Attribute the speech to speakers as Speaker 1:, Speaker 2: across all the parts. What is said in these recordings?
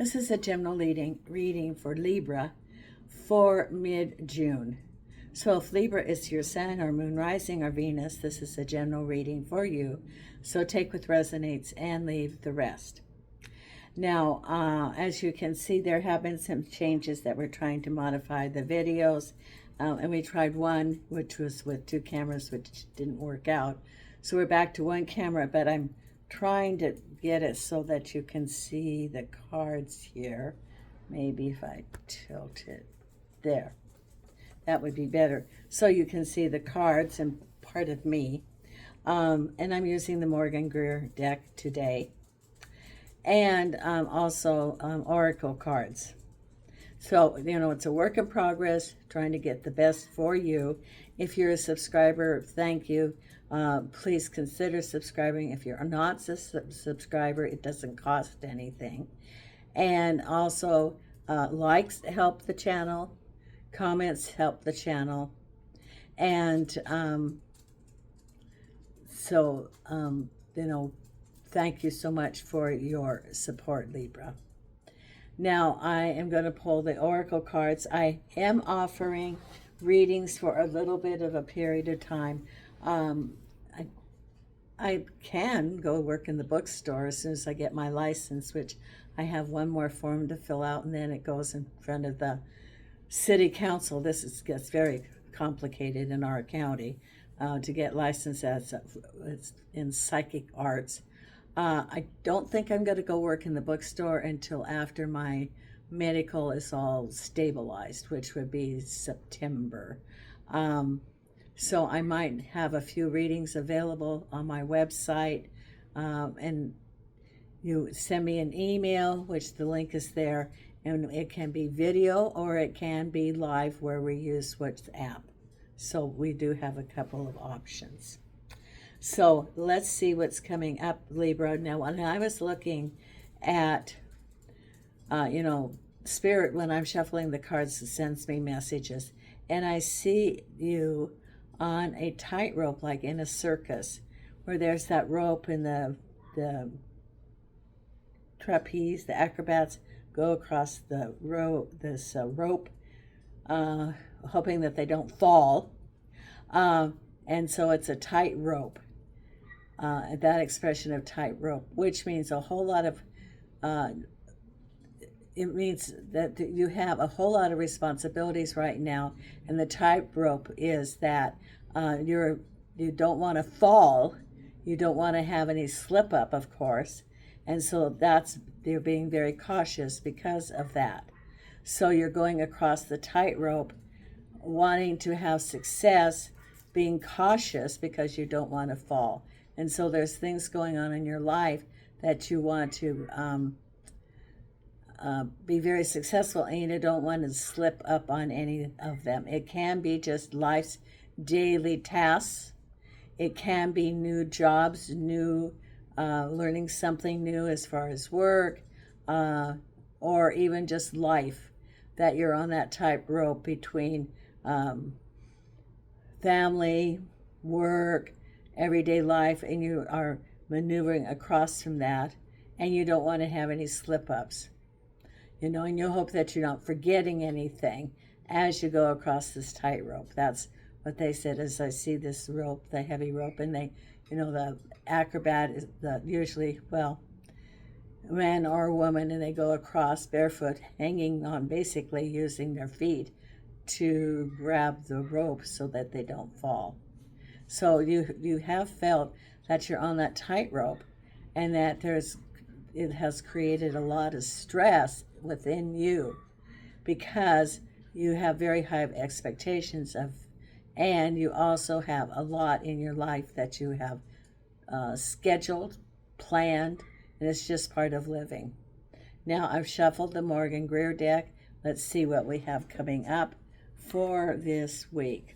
Speaker 1: This is a general reading for Libra for mid-June. So if Libra is your sun or moon rising or Venus, this is a general reading for you. So take what resonates and leave the rest. Now, as you can see, there have been some changes that we're trying to modify the videos. And we tried one, which was with 2 cameras, which didn't work out. So we're back to 1 camera, but I'm trying to get it so that you can see the cards here. Maybe if I tilt it there, that would be better. So you can see the cards and part of me. And I'm using the Morgan Greer deck today. And also oracle cards. So, it's a work in progress, trying to get the best for you. If you're a subscriber, thank you. Please consider subscribing. If you're not a subscriber, it doesn't cost anything. And also, likes help the channel, comments help the channel. And thank you so much for your support, Libra. Now, I am going to pull the oracle cards. I am offering readings for a little bit of a period of time. I can go work in the bookstore as soon as I get my license, which I have one more form to fill out, and then it goes in front of the city council. This gets very complicated in our county to get licensed as in psychic arts. I don't think I'm going to go work in the bookstore until after my medical is all stabilized, which would be September. So I might have a few readings available on my website, and you send me an email, which the link is there, and it can be video or it can be live where we use WhatsApp. So we do have a couple of options. So let's see what's coming up, Libra. Now, when I was looking at, Spirit, when I'm shuffling the cards, it sends me messages. And I see you on a tightrope, like in a circus, where there's that rope and the trapeze, the acrobats go across the rope, hoping that they don't fall. And so it's a tightrope. That expression of tightrope, which means a whole lot of, it means that you have a whole lot of responsibilities right now, and the tightrope is that you don't want to fall, you don't want to have any slip up, of course, and so you're being very cautious because of that. So you're going across the tightrope, wanting to have success, being cautious because you don't want to fall. And so there's things going on in your life that you want to be very successful, and you don't want to slip up on any of them. It can be just life's daily tasks. It can be new jobs, learning something new as far as work, or even just life, that you're on that tightrope between family, work, everyday life, and you are maneuvering across from that, and you don't want to have any slip-ups, and you hope that you're not forgetting anything as you go across this tightrope. That's what they said. As I see this rope, the heavy rope, and they, the acrobat is usually, a man or a woman, and they go across barefoot, hanging on, basically using their feet to grab the rope so that they don't fall. So you have felt that you're on that tightrope, and that it has created a lot of stress within you because you have very high expectations and you also have a lot in your life that you have scheduled, planned, and it's just part of living. Now I've shuffled the Morgan Greer deck. Let's see what we have coming up for this week.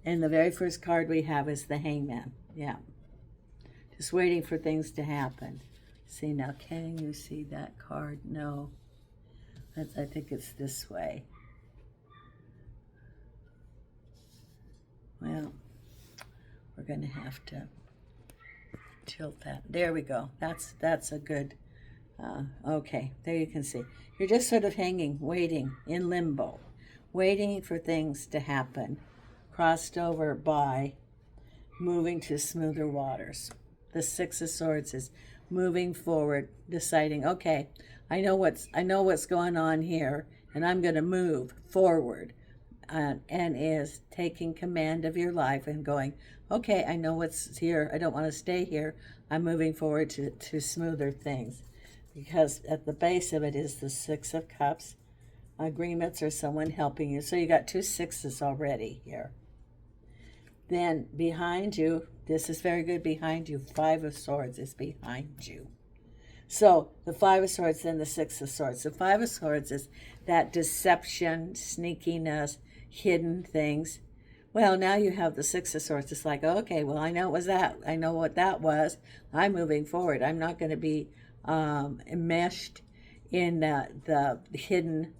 Speaker 1: And the very first card we have is the Hangman. Yeah. Just waiting for things to happen. See, now, can you see that card? No. I think it's this way. Well, we're going to have to Tilt that. There we go. That's a good, okay, there you can see. You're just sort of hanging, waiting in limbo, waiting for things to happen, crossed over by moving to smoother waters. The Six of Swords is moving forward, deciding, okay, I know what's going on here, and I'm going to move forward, and is taking command of your life and going, okay, I know what's here. I don't want to stay here. I'm moving forward to smoother things, because at the base of it is the Six of Cups, agreements or someone helping you. So you got two sixes already here. Then behind you, this is very good, behind you, Five of Swords is behind you. So the Five of Swords, then the Six of Swords. The Five of Swords is that deception, sneakiness, hidden things. Well, now you have the Six of Swords. It's like, okay, well, I know it was that. I know what that was. I'm moving forward. I'm not going to be enmeshed in the hidden.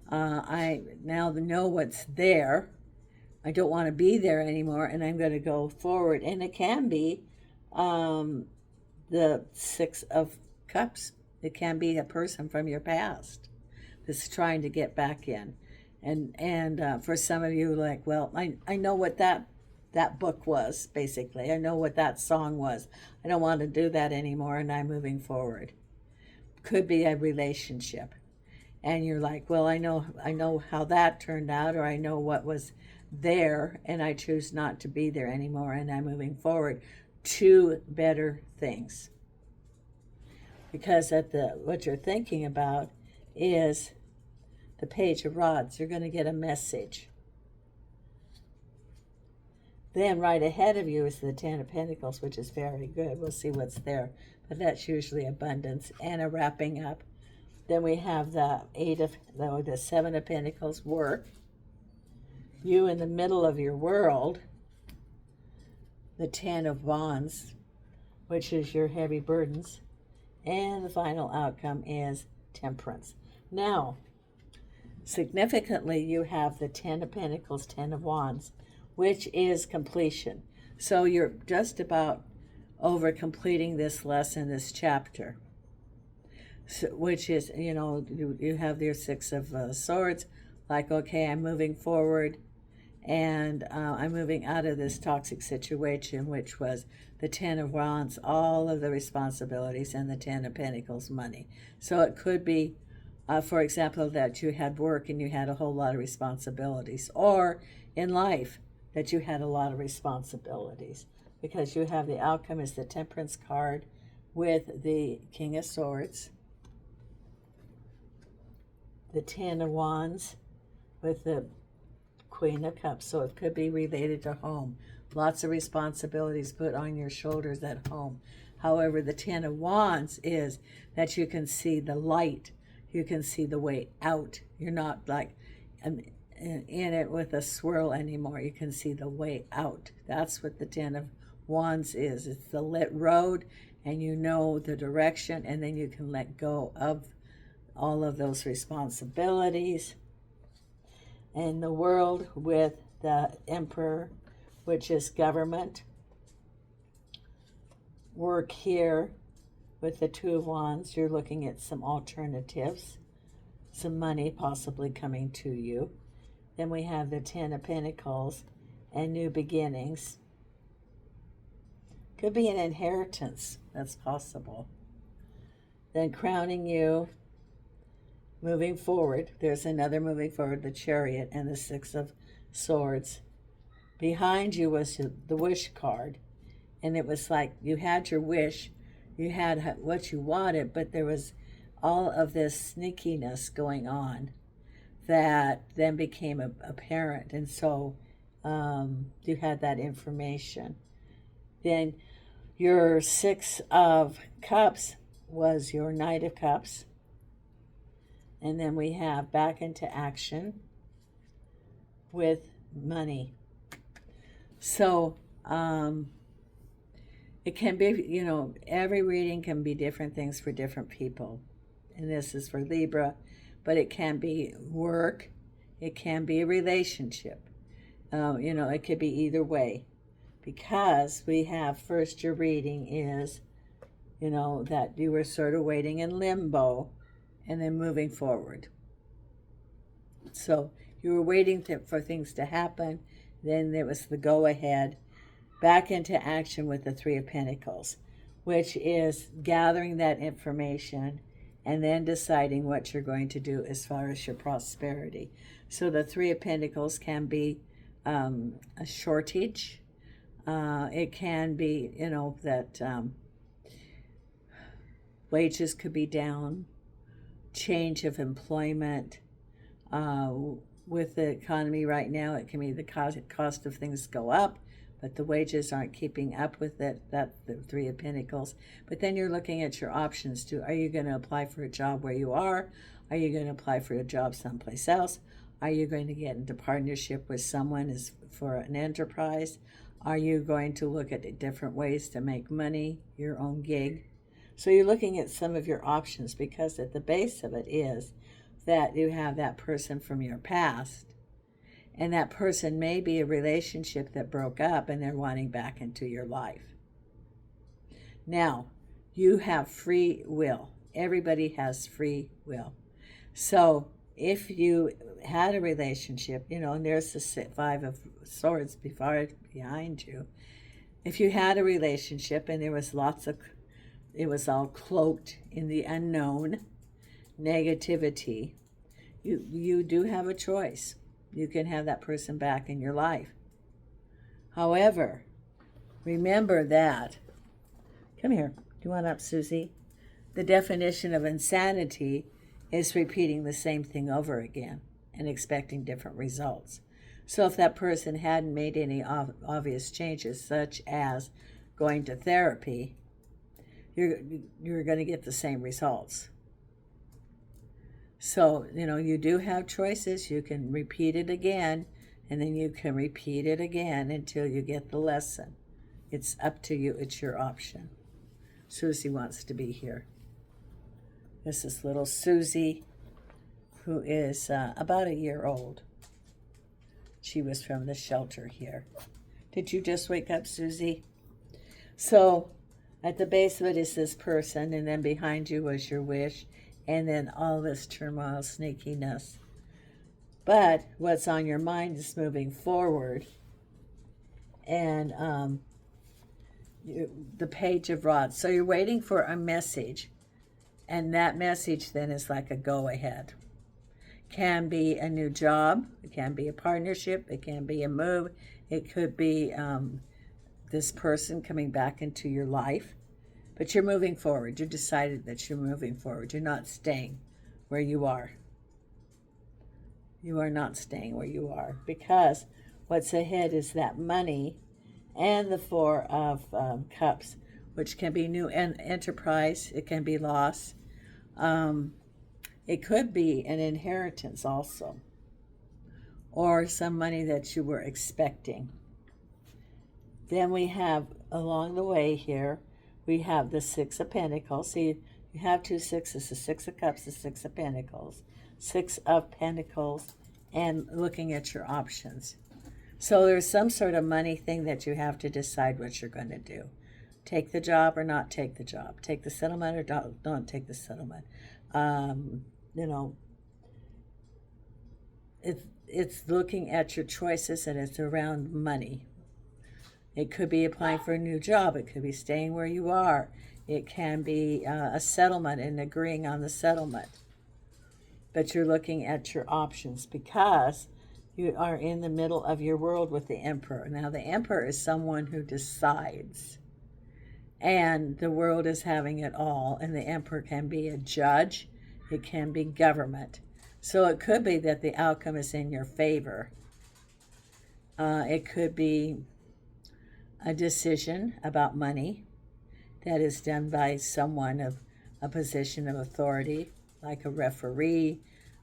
Speaker 1: I now know what's there. I don't want to be there anymore, and I'm going to go forward. And it can be the Six of Cups. It can be a person from your past that's trying to get back in. And for some of you, like, well, I know what that book was, basically. I know what that song was. I don't want to do that anymore, and I'm moving forward. Could be a relationship. And you're like, well, I know how that turned out, or I know what was there, and I choose not to be there anymore, and I'm moving forward to better things. Because what you're thinking about is the Page of Rods. You're going to get a message. Then right ahead of you is the Ten of Pentacles, which is very good. We'll see what's there. But that's usually abundance and a wrapping up. Then we have the Seven of Pentacles, work. You in the middle of your world. The Ten of Wands, which is your heavy burdens. And the final outcome is temperance. Now, significantly, you have the Ten of Pentacles, Ten of Wands, which is completion. So you're just about over completing this lesson, this chapter. So, which is, you have your Six of Swords, like, okay, I'm moving forward, and I'm moving out of this toxic situation, which was the Ten of Wands, all of the responsibilities, and the Ten of Pentacles, money. So it could be, for example, that you had work and you had a whole lot of responsibilities, or in life that you had a lot of responsibilities, because you have the outcome is the Temperance card with the King of Swords, the Ten of Wands with the Queen of Cups. So it could be related to home. Lots of responsibilities put on your shoulders at home. However, the Ten of Wands is that you can see the light. You can see the way out. You're not like in it with a swirl anymore. You can see the way out. That's what the Ten of Wands is. It's the lit road, and you know the direction, and then you can let go of all of those responsibilities. And the world with the Emperor, which is government. Work here with the Two of Wands. You're looking at some alternatives, some money possibly coming to you. Then we have the Ten of Pentacles and new beginnings. Could be an inheritance. That's possible. Then crowning you. Moving forward, there's another moving forward, the Chariot and the Six of Swords. Behind you was the Wish card, and it was like you had your wish, you had what you wanted, but there was all of this sneakiness going on that then became apparent, and so you had that information. Then your Six of Cups was your Knight of Cups. And then we have back into action with money. So it can be, every reading can be different things for different people. And this is for Libra, but it can be work. It can be a relationship. It could be either way. because we have first, your reading is, that you were sort of waiting in limbo and then moving forward. So you were waiting for things to happen. Then there was the go ahead, back into action with the Three of Pentacles, which is gathering that information and then deciding what you're going to do as far as your prosperity. So the Three of Pentacles can be a shortage. It can be, that wages could be down, change of employment. With the economy right now, it can be the cost of things go up, but the wages aren't keeping up with it. That's the Three of Pentacles. But then you're looking at your options too. Are you going to apply for a job where you are? Are you going to apply for a job someplace else? Are you going to get into partnership with someone for an enterprise? Are you going to look at different ways to make money, your own gig? So you're looking at some of your options, because at the base of it is that you have that person from your past, and that person may be a relationship that broke up and they're wanting back into your life. Now, you have free will. Everybody has free will. So if you had a relationship, and there's the Five of Swords behind you. If you had a relationship and there was it was all cloaked in the unknown, negativity, you do have a choice. You can have that person back in your life. However, remember that, come here, do you want up, Susie? The definition of insanity is repeating the same thing over again and expecting different results. So if that person hadn't made any obvious changes, such as going to therapy, you're going to get the same results. So, you do have choices. You can repeat it again, and then you can repeat it again until you get the lesson. It's up to you. It's your option. Susie wants to be here. This is little Susie, who is about a year old. She was from the shelter here. Did you just wake up, Susie? So at the base of it is this person, and then behind you was your wish, and then all this turmoil, sneakiness. But what's on your mind is moving forward. And the Page of Rods. So you're waiting for a message, and that message then is like a go-ahead. Can be a new job. It can be a partnership. It can be a move. It could be this person coming back into your life. But you're moving forward. You decided that you're moving forward. You're not staying where you are. You are not staying where you are, because what's ahead is that money and the Four of Cups, which can be new enterprise. It can be loss. It could be an inheritance also, or some money that you were expecting. Then we have, along the way here, we have the Six of Pentacles. See, you have two sixes, the Six of Cups, the Six of Pentacles. Six of Pentacles, and looking at your options. So there's some sort of money thing that you have to decide what you're going to do. Take the job or not take the job. Take the settlement or don't take the settlement. It's looking at your choices, and it's around money. It could be applying for a new job. It could be staying where you are. It can be a settlement and agreeing on the settlement. But you're looking at your options, because you are in the middle of your world with the Emperor. Now, the Emperor is someone who decides, and the world is having it all. And the Emperor can be a judge. It can be government. So it could be that the outcome is in your favor. It could be a decision about money that is done by someone of a position of authority, like a referee,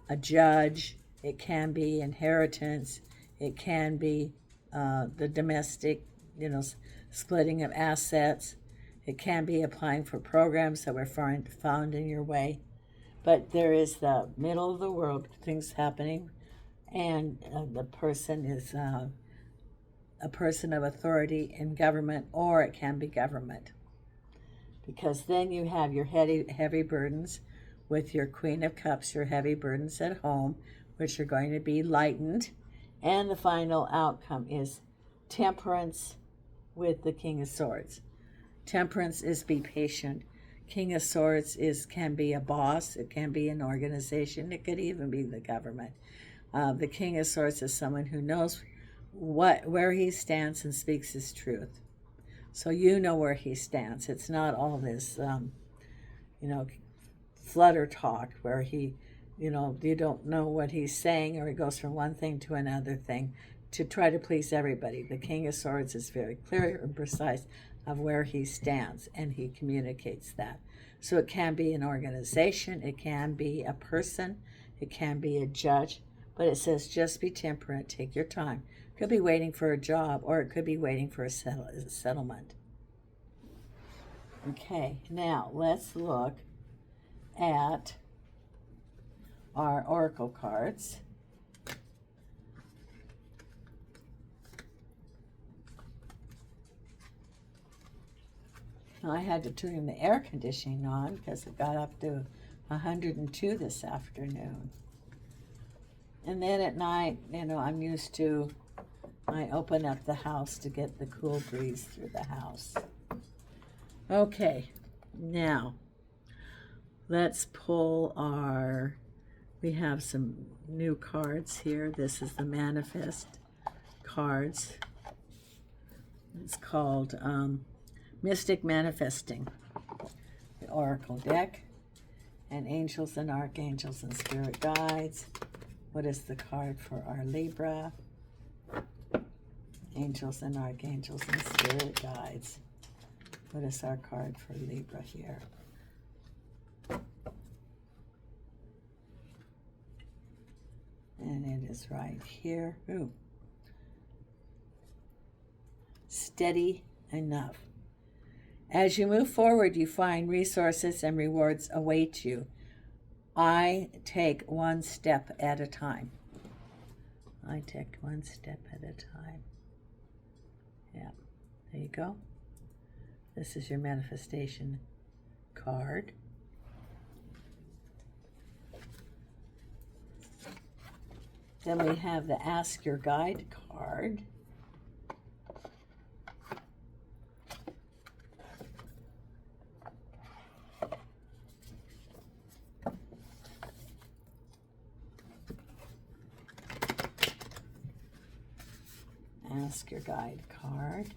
Speaker 1: a judge. It can be inheritance. It can be the domestic, splitting of assets. It can be applying for programs that were found in your way. But there is the middle of the world, things happening, and the person is a person of authority in government, or it can be government. Because then you have your heavy burdens with your Queen of Cups, your heavy burdens at home, which are going to be lightened. And the final outcome is Temperance with the King of Swords. Temperance is be patient. King of Swords can be a boss. It can be an organization. It could even be the government. The King of Swords is someone who knows where he stands and speaks his truth. So you know where he stands. It's not all this, flutter talk where you don't know what he's saying, or he goes from one thing to another thing to try to please everybody. The King of Swords is very clear and precise of where he stands, and he communicates that. So it can be an organization, it can be a person, it can be a judge, but it says just be temperate, take your time. It could be waiting for a job, or it could be waiting for a settlement. Okay, now let's look at our oracle cards. I had to turn the air conditioning on because it got up to 102 this afternoon. And then at night, I'm used to, I open up the house to get the cool breeze through the house. Okay, now let's pull we have some new cards here. This is the Manifest cards. It's called Mystic Manifesting, the Oracle deck, and Angels and Archangels and Spirit Guides. What is the card for our Libra? Angels and Archangels and Spirit Guides. What is our card for Libra here? And it is right here. Ooh. Steady enough. As you move forward, you find resources and rewards await you. I take one step at a time. I take one step at a time. Yeah, there you go. This is your manifestation card. Then we have the Ask Your Guide card. Ask Your Guide card.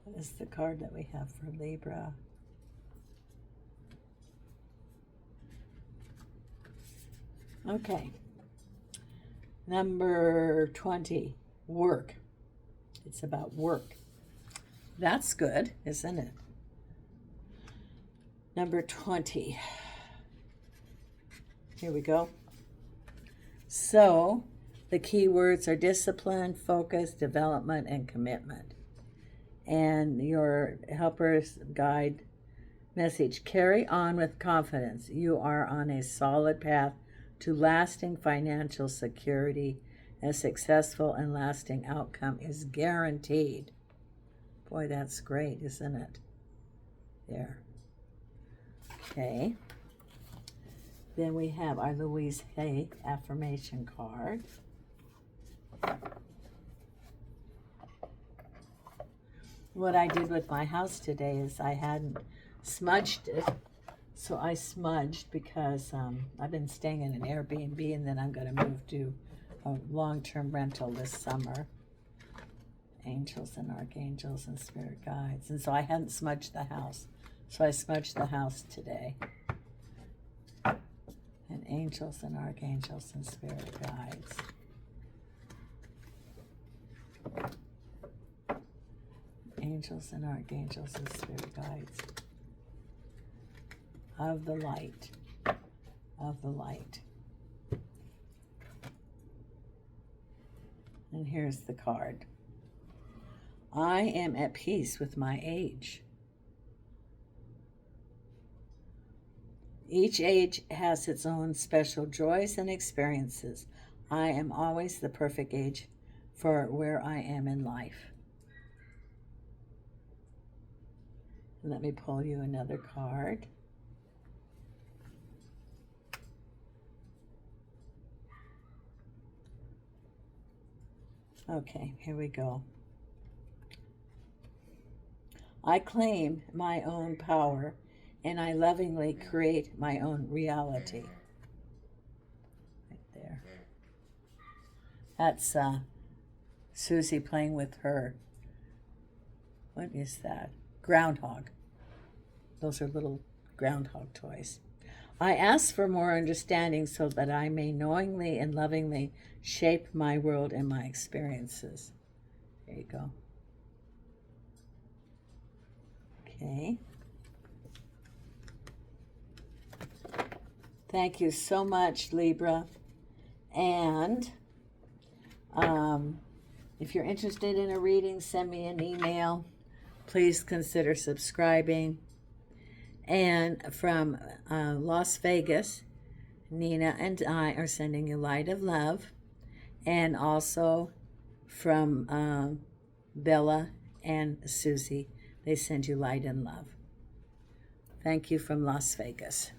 Speaker 1: What is the card that we have for Libra? Okay, number 20, work. It's about work. That's good, isn't it? Number 20. Here we go. So, the key words are discipline, focus, development, and commitment. And your helper's guide message, carry on with confidence. You are on a solid path to lasting financial security. A successful and lasting outcome is guaranteed. Boy, that's great, isn't it? There. Okay. Then we have our Louise Hay affirmation card. What I did with my house today is I hadn't smudged it. So I smudged because I've been staying in an Airbnb, and then I'm going to move to a long-term rental this summer. Angels and Archangels and Spirit Guides. And so I hadn't smudged the house. So I smudged the house today. And Angels and Archangels and Spirit Guides. Angels and Archangels and Spirit Guides. Of the light, of the light. And here's the card. I am at peace with my age. Each age has its own special joys and experiences. I am always the perfect age for where I am in life. Let me pull you another card. Okay, here we go. I claim my own power and I lovingly create my own reality. Right there. That's Susie playing with her, what is that? Groundhog. Those are little groundhog toys. I ask for more understanding so that I may knowingly and lovingly shape my world and my experiences. There you go. Okay. Thank you so much, Libra. And if you're interested in a reading, send me an email. Please consider subscribing. And from Las Vegas, Nina and I are sending you light of love. And also from Bella and Susie, they send you light and love. Thank you from Las Vegas.